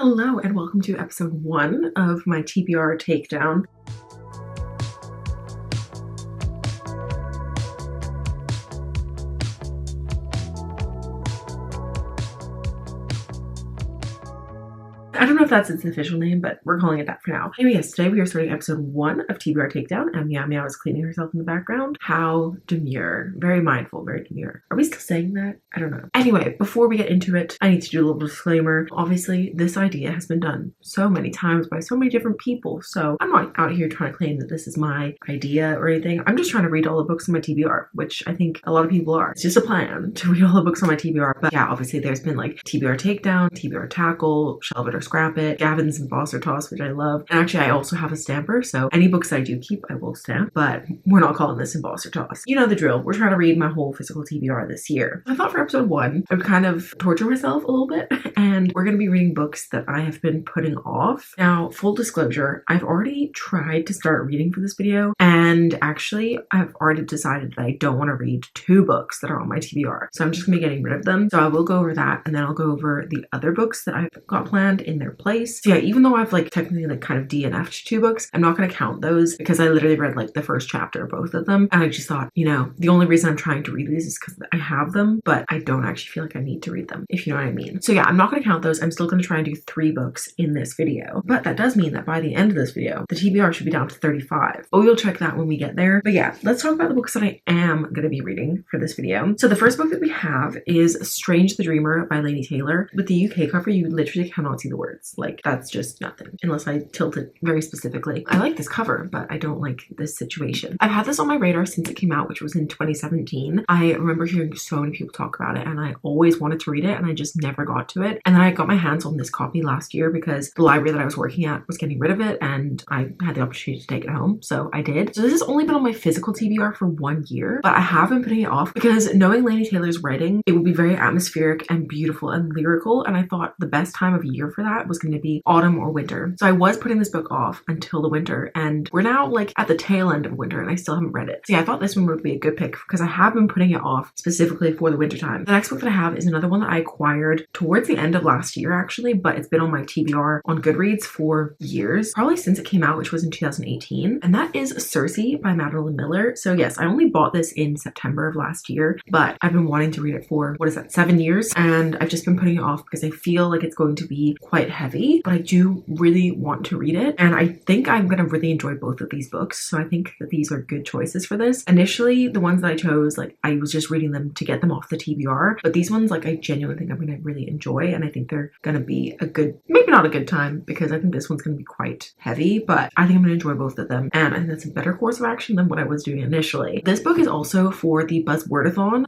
Hello and welcome to episode 1 of my TBR takedown. I don't know if that's its official name, but we're calling it that for now. Anyway, yes, today we are starting episode 1 of TBR Takedown, and Meow Meow is cleaning herself in the background. How demure. Very mindful, very demure. Are we still saying that? I don't know. Anyway, before we get into it, I need to do a little disclaimer. Obviously, this idea has been done so many times by so many different people, so I'm not out here trying to claim that this is my idea or anything. I'm just trying to read all the books on my TBR, which I think a lot of people are. It's just a plan to read all the books on my TBR, but yeah, obviously there's been like TBR Takedown, TBR Tackle, Shelve It or Scrap It, Gavin's and Boss or Toss, which I love. And actually, I also have a stamper, so any books I do keep, I will stamp, but we're not calling this in Boss or Toss. You know the drill. We're trying to read my whole physical TBR this year. I thought for episode 1, I would kind of torture myself a little bit, and we're going to be reading books that I have been putting off. Now, full disclosure, I've already tried to start reading for this video, and actually, I've already decided that I don't want to read 2 books that are on my TBR, so I'm just going to be getting rid of them. So I will go over that, and then I'll go over the other books that I've got planned in their place. So yeah, even though I've like technically like kind of DNF'd 2 books, I'm not going to count those because I literally read like the first chapter of both of them, and I just thought, you know, the only reason I'm trying to read these is because I have them, but I don't actually feel like I need to read them, if you know what I mean. So yeah, I'm not going to count those. I'm still going to try and do 3 books in this video, but that does mean that by the end of this video, the TBR should be down to 35, but we'll check that when we get there. But yeah, let's talk about the books that I am going to be reading for this video. So the first book that we have is Strange the Dreamer by Laini Taylor. With the UK cover, you literally cannot see the words. Like, that's just nothing unless I tilt it very specifically. I like this cover, but I don't like this situation. I've had this on my radar since it came out, which was in 2017. I remember hearing so many people talk about it, and I always wanted to read it, and I just never got to it. And then I got my hands on this copy last year because the library that I was working at was getting rid of it, and I had the opportunity to take it home, so I did. So this has only been on my physical TBR for 1 year, but I have been putting it off because knowing Laini Taylor's writing, it would be very atmospheric and beautiful and lyrical, and I thought the best time of year for that was going to be autumn or winter. So I was putting this book off until the winter, and we're now like at the tail end of winter and I still haven't read it. So yeah, I thought this one would be a good pick because I have been putting it off specifically for the winter time. The next book that I have is another one that I acquired towards the end of last year actually, but it's been on my TBR on Goodreads for years, probably since it came out, which was in 2018, and that is Circe by Madeline Miller. So yes, I only bought this in September of last year, but I've been wanting to read it for, 7 years, and I've just been putting it off because I feel like it's going to be quite heavy, but I do really want to read it, and I think I'm gonna really enjoy both of these books, so I think that these are good choices for this. Initially, the ones that I chose, like, I was just reading them to get them off the TBR, but these ones, like, I genuinely think I'm gonna really enjoy, and I think they're gonna be a good, maybe not a good time, because I think this one's gonna be quite heavy, but I think I'm gonna enjoy both of them, and I think that's a better course of action than what I was doing initially. This book is also for the Buzzwordathon,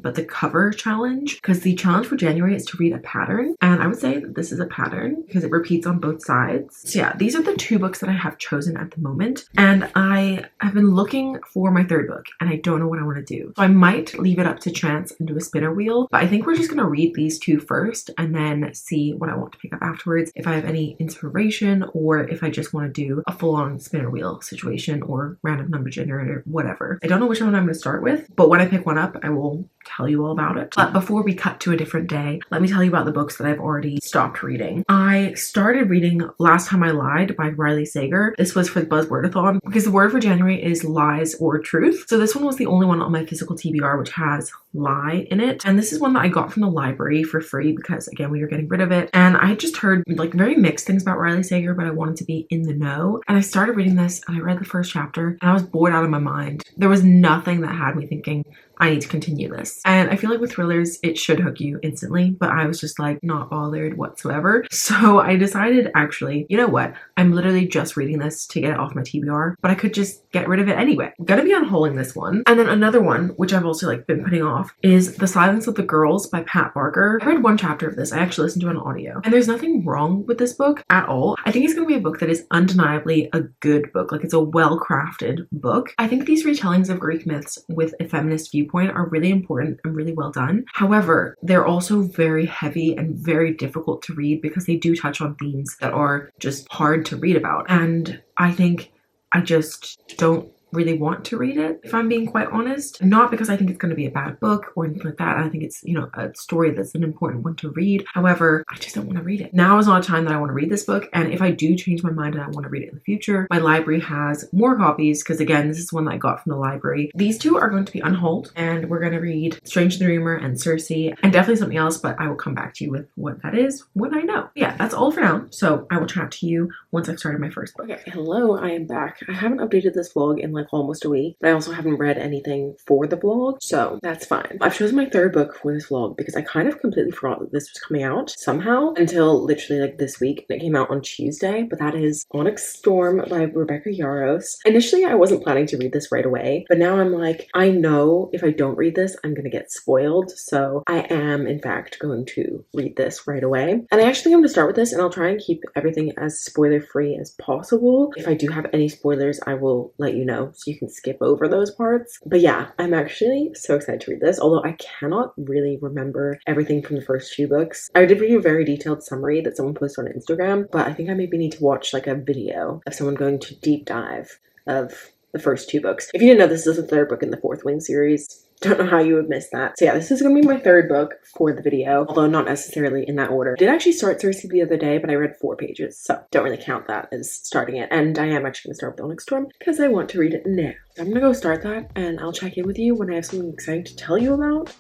but the cover challenge, because the challenge for January is to read a pattern, and I would say that this is a pattern because it repeats on both sides. So yeah, these are the 2 books that I have chosen at the moment, and I have been looking for my 3rd book, and I don't know what I want to do. So I might leave it up to chance and do a spinner wheel, but I think we're just going to read these 2 first and then see what I want to pick up afterwards, if I have any inspiration, or if I just want to do a full-on spinner wheel situation or random number generator, whatever. I don't know which one I'm going to start with, but when I pick one up, I will tell you all about it. But before we cut to a different day, let me tell you about the books that I've already stopped reading. I started reading Last Time I Lied by Riley Sager. This was for the Buzzwordathon because the word for January is lies or truth. So this one was the only one on my physical TBR which has lie in it. And this is one that I got from the library for free because, again, we were getting rid of it. And I had just heard like very mixed things about Riley Sager, but I wanted to be in the know. And I started reading this and I read the first chapter and I was bored out of my mind. There was nothing that had me thinking, I need to continue this. And I feel like with thrillers, it should hook you instantly, but I was just like not bothered whatsoever. So I decided, actually, you know what? I'm literally just reading this to get it off my TBR, but I could just get rid of it anyway. I'm gonna be unholing this one. And then another one, which I've also like been putting off, is The Silence of the Girls by Pat Barker. I read 1 chapter of this. I actually listened to it on audio, and there's nothing wrong with this book at all. I think it's gonna be a book that is undeniably a good book. Like, it's a well-crafted book. I think these retellings of Greek myths with a feminist viewpoint are really important and really well done. However, they're also very heavy and very difficult to read because they do touch on themes that are just hard to read about. And I think I just don't really want to read it, if I'm being quite honest. Not because I think it's going to be a bad book or anything like that. I think it's, you know, a story that's an important one to read. However, I just don't want to read it. Now is not a time that I want to read this book. And if I do change my mind and I want to read it in the future, my library has more copies, because again, this is one that I got from the library. These two are going to be unhauled, and we're going to read Strange the Dreamer and Circe, and definitely something else, but I will come back to you with what that is when I know. Yeah, that's all for now. So I will chat to you once I've started my first book. Okay, hello, I am back. I haven't updated this vlog in like almost a week, but I also haven't read anything for the vlog, so that's fine. I've chosen my third book for this vlog because I kind of completely forgot that this was coming out somehow until literally like this week. It came out on Tuesday, but that is Onyx Storm by Rebecca Yarros. Initially, I wasn't planning to read this right away, but now I'm like, I know if I don't read this, I'm gonna get spoiled, so I am in fact going to read this right away. And I actually am gonna start with this, and I'll try and keep everything as spoiler free as possible. If I do have any spoilers, I will let you know so you can skip over those parts. But yeah, I'm actually so excited to read this, although I cannot really remember everything from the first two books. I did read a very detailed summary that someone posted on Instagram, but I think I maybe need to watch like a video of someone going to deep dive of the first two books. If you didn't know, this is the third book in the Fourth Wing series. Don't know how you would miss that. So yeah, this is gonna be my third book for the video, although not necessarily in that order. I did actually start Circe the other day, but I read 4 pages, so don't really count that as starting it. And I am actually gonna start with Onyx Storm because I want to read it now. So I'm gonna go start that, and I'll check in with you when I have something exciting to tell you about.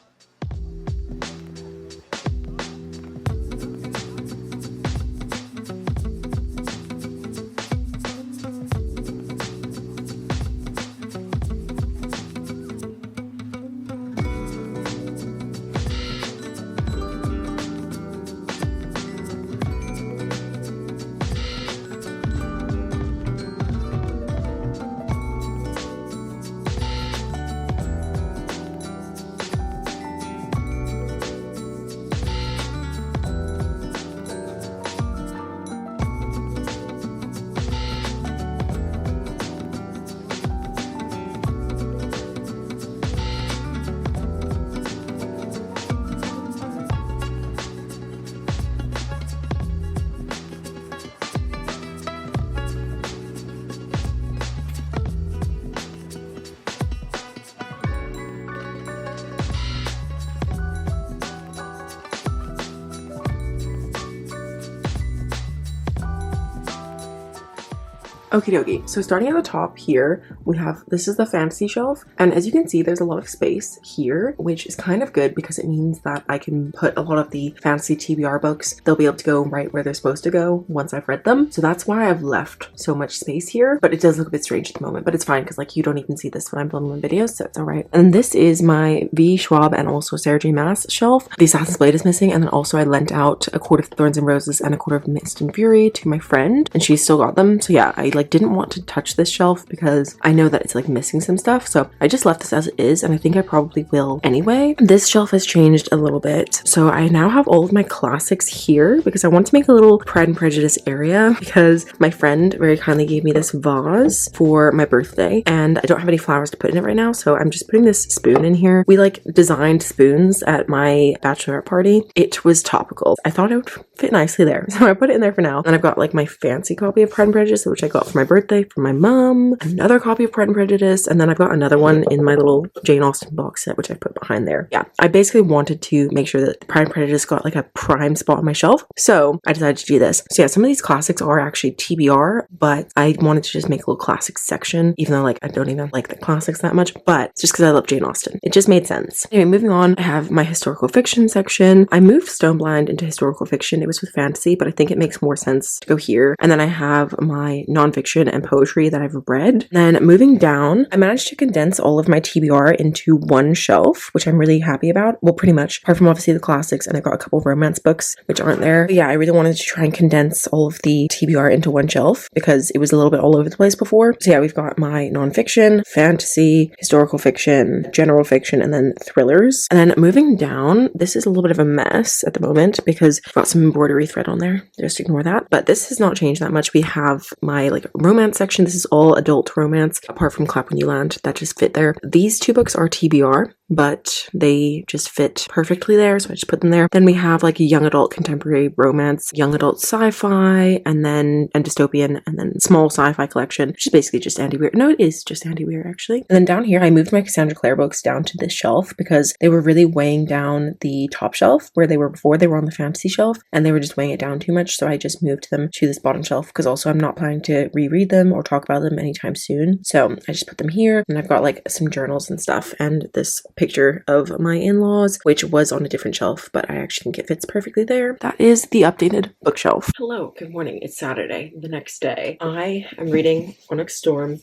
Okie dokie, so starting at the top here, we have, this is the fantasy shelf, and as you can see, there's a lot of space here, which is kind of good because it means that I can put a lot of the fantasy TBR books, they'll be able to go right where they're supposed to go once I've read them. So that's why I've left so much space here, but it does look a bit strange at the moment, but it's fine because like you don't even see this when I'm filming my videos, so it's alright. And this is my V. Schwab and also Sarah J. Maas shelf. The Assassin's Blade is missing, and then also I lent out A Court of Thorns and Roses and A Court of Mist and Fury to my friend, and she's still got them. So yeah, I like didn't want to touch this shelf because I know that it's like missing some stuff, so I just left this as it is, and I think I probably will anyway. This shelf has changed a little bit, so I now have all of my classics here because I want to make a little Pride and Prejudice area because my friend very kindly gave me this vase for my birthday, and I don't have any flowers to put in it right now, so I'm just putting this spoon in here. We like designed spoons at my bachelorette party. It was topical. I thought it would fit nicely there, so I put it in there for now. And I've got like my fancy copy of Pride and Prejudice, which I got for my birthday from my mom, another copy of Pride and Prejudice, and then I've got another one in my little Jane Austen box set, which I put behind there. Yeah, I basically wanted to make sure that Pride and Prejudice got like a prime spot on my shelf, so I decided to do this. So yeah, some of these classics are actually TBR, but I wanted to just make a little classics section, even though like I don't even like the classics that much, but it's just because I love Jane Austen. It just made sense. Anyway, moving on, I have my historical fiction section. I moved Stoneblind into historical fiction. It was with fantasy, but I think it makes more sense to go here. And then I have my nonfiction and poetry that I've read. Then moving down, I managed to condense all of my TBR into one shelf, which I'm really happy about. Well, pretty much, apart from obviously the classics, and I've got a couple of romance books which aren't there. But yeah, I really wanted to try and condense all of the TBR into one shelf because it was a little bit all over the place before. So yeah, we've got my nonfiction, fantasy, historical fiction, general fiction, and then thrillers. And then moving down, this is a little bit of a mess at the moment because I've got some embroidery thread on there. Just ignore that. But this has not changed that much. We have my like romance section. This is all adult romance, apart from Clap When You Land. That just fit there. These two books are TBR. but they just fit perfectly there, so I just put them there. Then we have like a young adult contemporary romance, young adult sci-fi, and dystopian, and then small sci-fi collection, which is basically just Andy Weir. No, it is just Andy Weir, actually. And then down here, I moved my Cassandra Clare books down to this shelf because they were really weighing down the top shelf where they were before. They were on the fantasy shelf, and they were just weighing it down too much, so I just moved them to this bottom shelf, because also I'm not planning to reread them or talk about them anytime soon. So I just put them here, and I've got like some journals and stuff, and this picture of my in-laws, which was on a different shelf, but I actually think it fits perfectly there. That is the updated bookshelf. Hello, good morning. It's Saturday, the next day. I am reading Onyx Storm.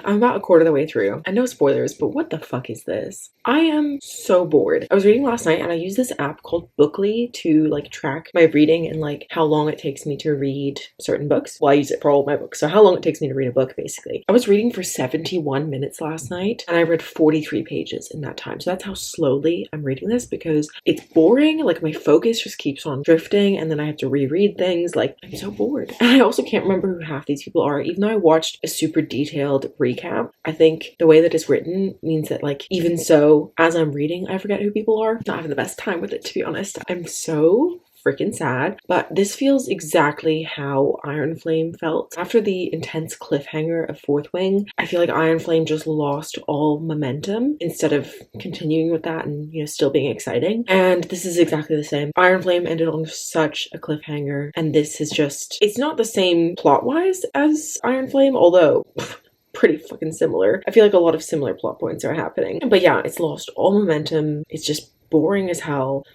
I'm about a quarter of the way through. I know spoilers, but what the fuck is this? I am so bored. I was reading last night, and I use this app called Bookly to like track my reading and like how long it takes me to read certain books. Well, I use it for all of my books, so how long it takes me to read a book, basically. I was reading for 71 minutes last night, and I read 43 pages in that time. So that's how slowly I'm reading this, because it's boring. Like my focus just keeps on drifting, and then I have to reread things. Like, I'm so bored. And I also can't remember who half these people are, even though I watched a super detailed recap. I think the way that it's written means that, like, even so, as I'm reading, I forget who people are. Not having the best time with it, to be honest. I'm so freaking sad, but this feels exactly how Iron Flame felt. After the intense cliffhanger of Fourth Wing, I feel like Iron Flame just lost all momentum instead of continuing with that and, you know, still being exciting. And this is exactly the same. Iron Flame ended on such a cliffhanger, and this is just, it's not the same plot-wise as Iron Flame, although pretty fucking similar. I feel like a lot of similar plot points are happening. But yeah, it's lost all momentum. It's just boring as hell.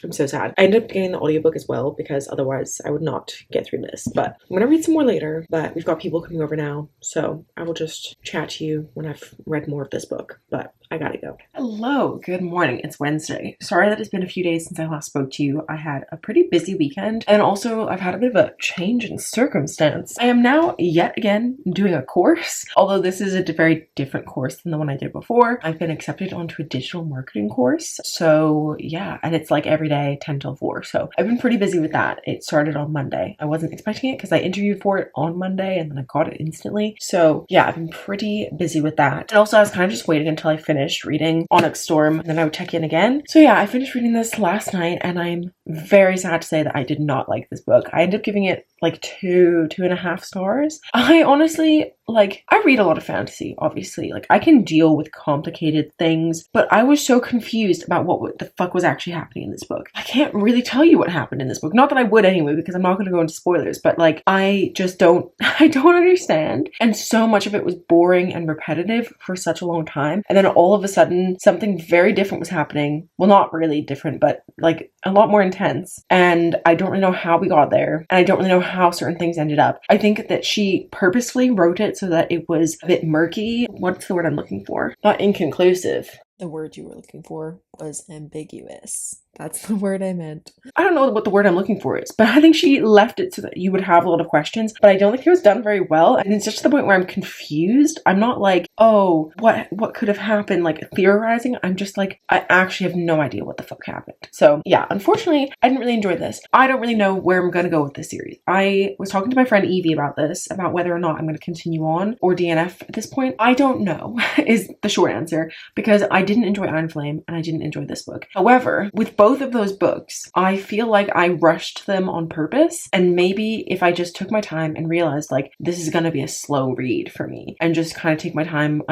I'm so sad. I ended up getting the audiobook as well, because otherwise I would not get through this. But I'm gonna read some more later, but we've got people coming over now, so I will just chat to you when I've read more of this book. But I gotta go. Hello, good morning. It's Wednesday. Sorry that it's been a few days since I last spoke to you. I had a pretty busy weekend, and also I've had a bit of a change in circumstance. I am now yet again doing a course, although this is a very different course than the one I did before. I've been accepted onto a digital marketing course, so yeah, and it's like every day 10 till 4, so I've been pretty busy with that. It started on Monday. I wasn't expecting it because I interviewed for it on Monday and then I got it instantly, so yeah, I've been pretty busy with that. And also I was kind of just waiting until I finished reading Onyx Storm, and then I would check in again. So yeah, I finished reading this last night, and I'm very sad to say that I did not like this book. I ended up giving it like 2.5 stars. I honestly, like, I read a lot of fantasy, obviously. Like, I can deal with complicated things, but I was so confused about what the fuck was actually happening in this book. I can't really tell you what happened in this book. Not that I would anyway, because I'm not going to go into spoilers, but like, I just don't, I don't understand. And so much of it was boring and repetitive for such a long time. And then all of a sudden, something very different was happening. Well, not really different, but like a lot more intense. And I don't really know how we got there. And I don't really know how certain things ended up. I think that she purposefully wrote it so that it was a bit murky. What's the word I'm looking for? Not inconclusive. The word you were looking for was ambiguous. That's the word I meant. I don't know what the word I'm looking for is, but I think she left it so that you would have a lot of questions, but I don't think it was done very well. And it's just to the point where I'm confused. I'm not like, oh, what could have happened, like theorizing. I'm just like, I actually have no idea what the fuck happened. So yeah, unfortunately, I didn't really enjoy this. I don't really know where I'm going to go with this series. I was talking to my friend Evie about this, about whether or not I'm going to continue on or DNF at this point. I don't know is the short answer, because I didn't enjoy Iron Flame and I didn't enjoy this book. However, with both of those books, I feel like I rushed them on purpose, and maybe if I just took my time and realized like this is gonna be a slow read for me and just kind of take my time,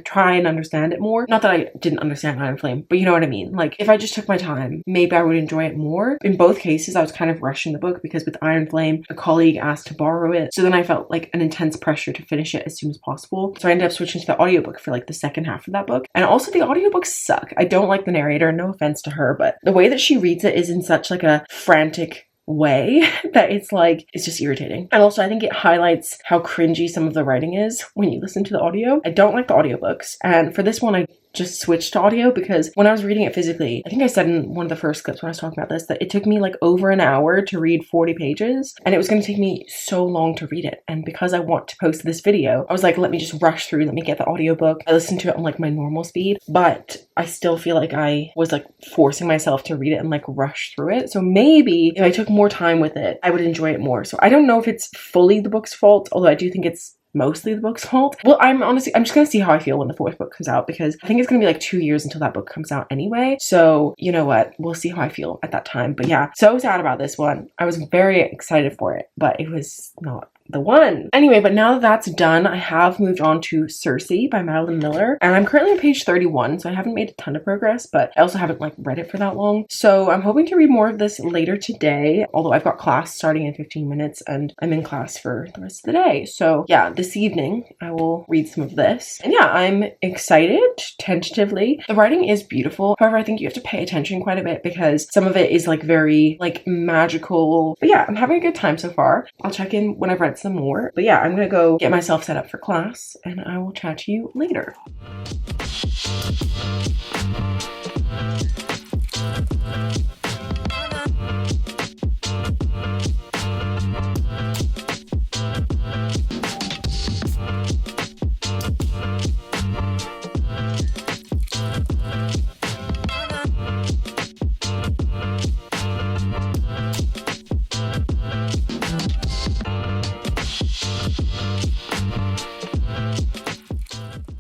try and understand it more. Not that I didn't understand Iron Flame, but you know what I mean? Like if I just took my time, maybe I would enjoy it more. In both cases, I was kind of rushing the book because with Iron Flame, a colleague asked to borrow it. So then I felt like an intense pressure to finish it as soon as possible. So I ended up switching to the audiobook for like the second half of that book. And also the audiobooks suck. I don't like the narrator, no offense to her, but the way that she reads it is in such like a frantic way that it's like, it's just irritating. And also I think it highlights how cringy some of the writing is when you listen to the audio. I don't like the audiobooks, and for this one I just switched to audio because when I was reading it physically, I think I said in one of the first clips when I was talking about this that it took me like over an hour to read 40 pages, and it was going to take me so long to read it. And because I want to post this video, I was like, let me just rush through, let me get the audiobook. I listened to it on like my normal speed, but I still feel like I was like forcing myself to read it and like rush through it. So maybe if I took more time with it, I would enjoy it more. So I don't know if it's fully the book's fault, although I do think it's mostly the book's fault. Well, I'm just gonna see how I feel when the fourth book comes out, because I think it's gonna be like 2 years until that book comes out anyway. So you know what? We'll see how I feel at that time. But yeah, so sad about this one. I was very excited for it, but it was not the one. Anyway, but now that that's done, I have moved on to Circe by Madeline Miller, and I'm currently on page 31, so I haven't made a ton of progress, but I also haven't like read it for that long. So I'm hoping to read more of this later today, although I've got class starting in 15 minutes and I'm in class for the rest of the day. So yeah, this evening I will read some of this. And yeah, I'm excited, tentatively. The writing is beautiful. However, I think you have to pay attention quite a bit because some of it is like very like magical. But yeah, I'm having a good time so far. I'll check in when I've read some more. But yeah, I'm gonna go get myself set up for class and I will chat to you later.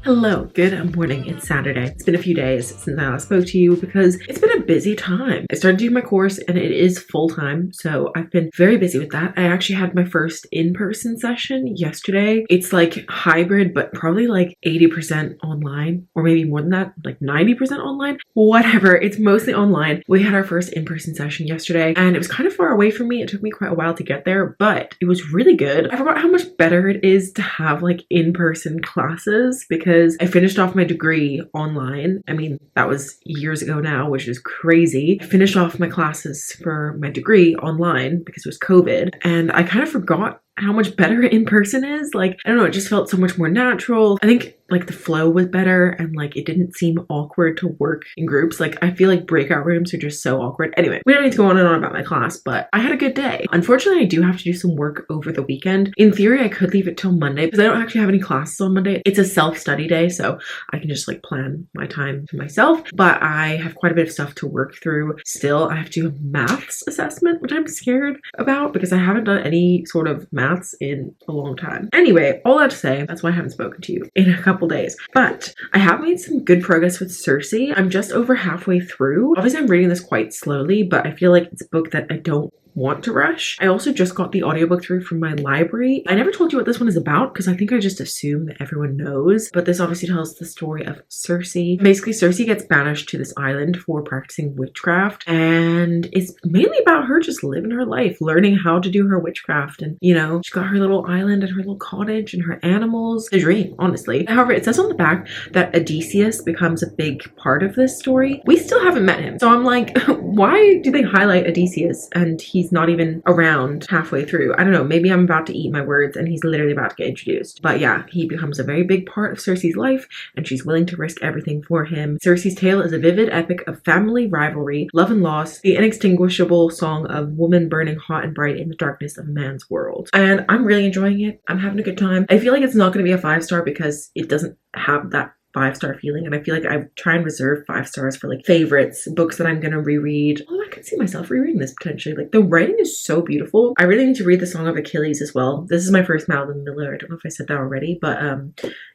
Hello, good morning. It's Saturday. It's been a few days since I last spoke to you because it's been a busy time. I started doing my course and it is full-time, so I've been very busy with that. I actually had my first in-person session yesterday. It's like hybrid, but probably like 80% online, or maybe more than that, like 90% online. Whatever, it's mostly online. We had our first in-person session yesterday and it was kind of far away from me. It took me quite a while to get there, but it was really good. I forgot how much better it is to have like in-person classes because I finished off my degree online. I mean, that was years ago now, which is crazy. I finished off my classes for my degree online because it was COVID, and I kind of forgot how much better in person is. Like, I don't know, it just felt so much more natural. I think like the flow was better and like it didn't seem awkward to work in groups. Like I feel like breakout rooms are just so awkward. Anyway, we don't need to go on and on about my class, but I had a good day. Unfortunately, I do have to do some work over the weekend. In theory, I could leave it till Monday because I don't actually have any classes on Monday. It's a self-study day, so I can just like plan my time to myself, but I have quite a bit of stuff to work through. Still, I have to do a maths assessment, which I'm scared about because I haven't done any sort of maths in a long time. Anyway, all that to say, that's why I haven't spoken to you in a couple days, but I have made some good progress with Circe. I'm just over halfway through. Obviously, I'm reading this quite slowly, but I feel like it's a book that I don't want to rush. I also just got the audiobook through from my library. I never told you what this one is about because I think I just assume that everyone knows, but this obviously tells the story of Circe. Basically, Circe gets banished to this island for practicing witchcraft, and it's mainly about her just living her life, learning how to do her witchcraft, and you know, she's got her little island and her little cottage and her animals. A dream, honestly. However, it says on the back that Odysseus becomes a big part of this story. We still haven't met him, so I'm like, why do they highlight Odysseus and he's not even around halfway through? I don't know, maybe I'm about to eat my words and he's literally about to get introduced. But yeah, he becomes a very big part of Circe's life and she's willing to risk everything for him. Circe's tale is a vivid epic of family rivalry, love and loss, the inextinguishable song of woman burning hot and bright in the darkness of a man's world. And I'm really enjoying it. I'm having a good time. I feel like it's not going to be a 5-star because it doesn't have that 5-star feeling, and I feel like I try and reserve 5 stars for like favorites, books that I'm gonna reread. Oh, I could see myself rereading this potentially. Like the writing is so beautiful. I really need to read The Song of Achilles as well. This is my first Madeline Miller. I don't know if I said that already, but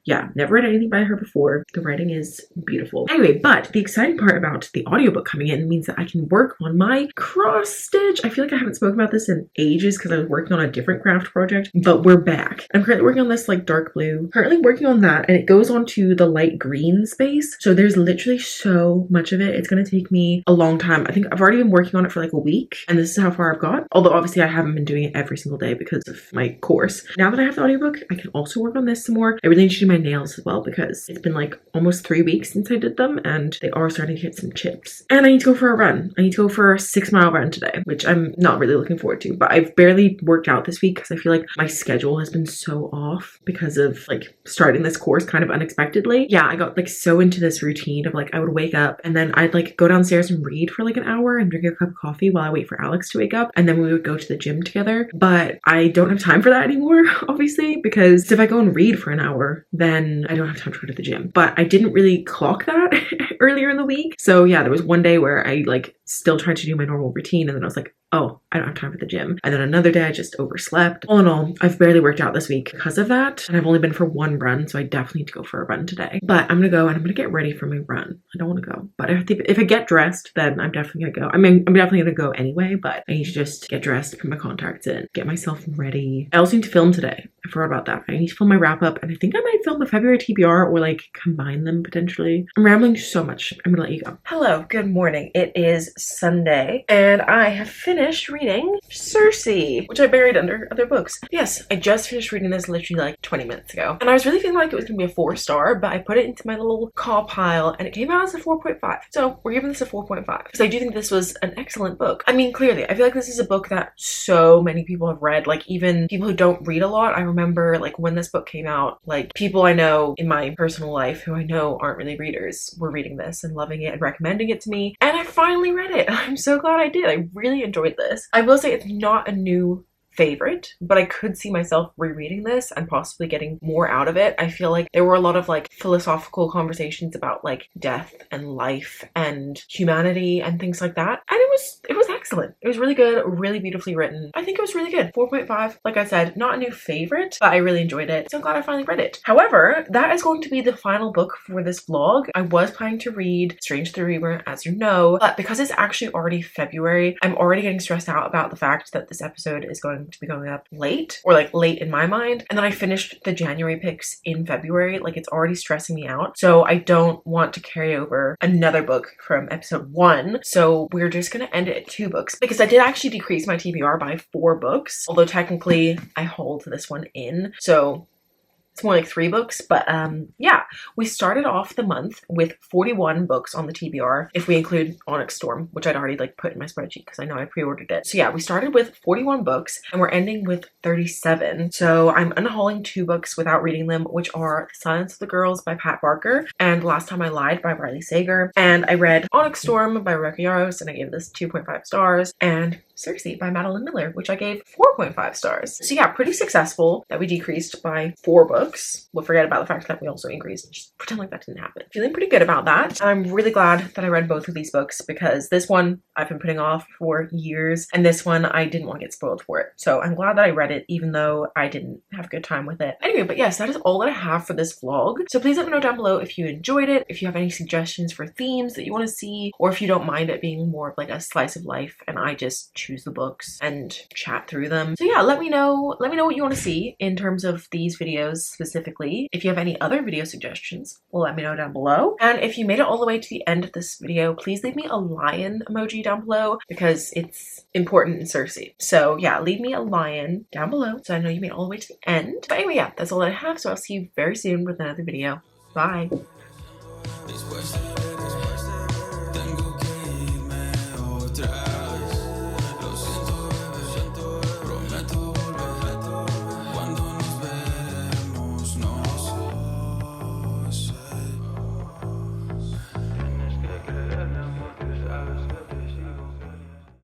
yeah, never read anything by her before. The writing is beautiful. Anyway, but the exciting part about the audiobook coming in means that I can work on my cross stitch. I feel like I haven't spoken about this in ages because I was working on a different craft project, but we're back. I'm currently working on this like dark blue. Currently working on that, and it goes on to the light green space. So there's literally so much of it. It's going to take me a long time. I think I've already been working on it for like a week, and this is how far I've got. Although obviously I haven't been doing it every single day because of my course. Now that I have the audiobook, I can also work on this some more. I really need to do my nails as well because it's been like almost 3 weeks since I did them and they are starting to hit some chips. And I need to go for a run. I need to go for a 6-mile run today, which I'm not really looking forward to, but I've barely worked out this week because I feel like my schedule has been so off because of like starting this course kind of unexpectedly. Yeah, I got like so into this routine of like I would wake up and then I'd like go downstairs and read for like an hour and drink a cup of coffee while I wait for Alex to wake up, and then we would go to the gym together. But I don't have time for that anymore, obviously, because if I go and read for an hour, then I don't have time to go to the gym. But I didn't really clock that earlier in the week. So yeah, there was one day where I like still tried to do my normal routine, and then I was like, oh, I don't have time for the gym. And then another day I just overslept. All in all, I've barely worked out this week because of that. And I've only been for one run, so I definitely need to go for a run today. But I'm gonna go and I'm gonna get ready for my run. I don't want to go, but if I get dressed, then I'm definitely gonna go. I mean, I'm definitely gonna go anyway, but I need to just get dressed, put my contacts in, get myself ready. I also need to film today. I forgot about that. I need to film my wrap up, and I think I might film a February TBR or like combine them potentially. I'm rambling so much. I'm gonna let you go. Hello, good morning. It is Sunday, and I have finished reading Circe, which I buried under other books. Yes, I just finished reading this literally like 20 minutes ago, and I was really feeling like it was gonna be a 4-star, but I put it into my little call pile, and it came out as a 4.5. So we're giving this a 4.5 because I do think this was an excellent book. I mean, clearly, I feel like this is a book that so many people have read, like even people who don't read a lot. I remember like when this book came out, like people I know in my personal life who I know aren't really readers were reading this and loving it and recommending it to me, and I finally read it. I'm so glad I did. I really enjoyed this. I will say it's not a new favorite, but I could see myself rereading this and possibly getting more out of it. I feel like there were a lot of like philosophical conversations about like death and life and humanity and things like that, and it was excellent. It was really good, really beautifully written. I think it was really good. 4.5, like I said, not a new favorite, but I really enjoyed it, so I'm glad I finally read it. However, that is going to be the final book for this vlog. I was planning to read Strange the Reamer, as you know, but because it's actually already February, I'm already getting stressed out about the fact that this episode is going to be going up late, or like late in my mind, and then I finished the January picks in February. Like, it's already stressing me out, so I don't want to carry over another book from episode 1, so we're just gonna end it at 2 books, because I did actually decrease my TBR by 4 books, although technically I hold this one in, so it's more like 3 books, but yeah, we started off the month with 41 books on the TBR, if we include Onyx Storm, which I'd already like put in my spreadsheet because I know I pre-ordered it. So yeah, we started with 41 books and we're ending with 37. So I'm unhauling 2 books without reading them, which are The Silence of the Girls by Pat Barker and Last Time I Lied by Riley Sager. And I read Onyx Storm by Rebecca Yarros and I gave this 2.5 stars, and Circe by Madeline Miller, which I gave 4.5 stars. So yeah, pretty successful that we decreased by 4 books. We'll forget about the fact that we also increased. Just pretend like that didn't happen. Feeling pretty good about that. And I'm really glad that I read both of these books, because this one I've been putting off for years, and this one I didn't want to get spoiled for it. So I'm glad that I read it, even though I didn't have a good time with it. Anyway, but yes, that is all that I have for this vlog. So please let me know down below if you enjoyed it, if you have any suggestions for themes that you want to see, or if you don't mind it being more of like a slice of life and I just choose the books and chat through them. So yeah, let me know what you want to see in terms of these videos specifically. If you have any other video suggestions, let me know down below. And if you made it all the way to the end of this video, please leave me a lion emoji down below, because it's important in Circe. So yeah, leave me a lion down below so I know you made it all the way to the end. But anyway, yeah, that's all that I have. So I'll see you very soon with another video. Bye.